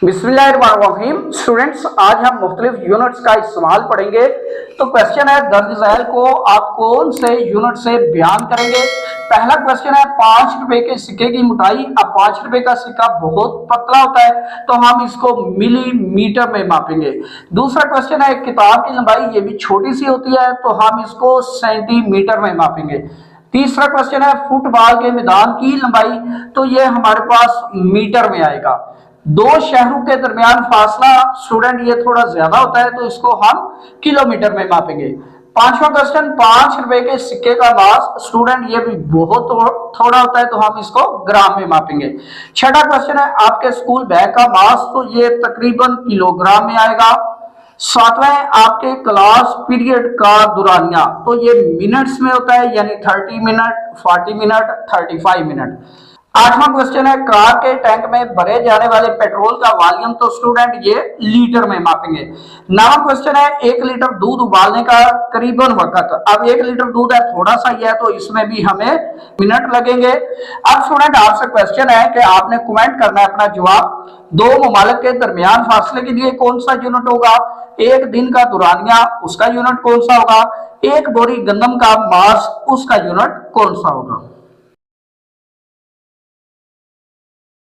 बिस्मिल्लाहिर्रहमानिर्रहीम। स्टूडेंट्स, आज हम मुख्तलिफ यूनिट्स का इस्तेमाल पढ़ेंगे। तो क्वेश्चन है, दर्ज झैल को आप कौन से यूनिट से बयान करेंगे। पहला क्वेश्चन है, 5 रुपए के सिक्के की मोटाई। अब 5 रुपए का सिक्का बहुत पतला होता है तो हम इसको मिलीमीटर में मापेंगे। दूसरा क्वेश्चन है, किताब की लंबाई ये भी छोटी सी होती है तो हम इसको सेंटीमीटर में मापेंगे। तीसरा क्वेश्चन है, फुटबॉल के मैदान की लंबाई, तो ये हमारे पास मीटर में आएगा। दो शहरों के दरमियान फासला स्टूडेंट ये थोड़ा ज्यादा होता है तो इसको हम किलोमीटर में मापेंगे। पांचवा क्वेश्चन, 5 रुपए के सिक्के का मास, स्टूडेंट ये भी बहुत थोड़ा होता है तो हम इसको ग्राम में मापेंगे। छठा क्वेश्चन है, आपके स्कूल बैग का मास, तो ये तकरीबन किलोग्राम में आएगा। सातवें, आपके क्लास पीरियड का दुरानिया, तो ये मिनट्स में होता है, यानी 30 मिनट, 40 मिनट, 35 मिनट। आठवां क्वेश्चन है, कार के टैंक में भरे जाने वाले पेट्रोल का वॉल्यूम, तो स्टूडेंट ये लीटर में मापेंगे। नौवां क्वेश्चन है, 1 लीटर दूध उबालने का करीबन वक्त। अब 1 लीटर दूध है, थोड़ा सा ही है तो इसमें भी हमें मिनट लगेंगे। अब स्टूडेंट आपसे क्वेश्चन है कि आपने कमेंट करना है अपना जवाब। दो ममालिक के दरमियान फासले के लिए कौन सा यूनिट होगा। एक दिन का दुरानिया, उसका यूनिट कौन सा होगा। एक बोरी गंदम का मास, उसका यूनिट कौन सा होगा।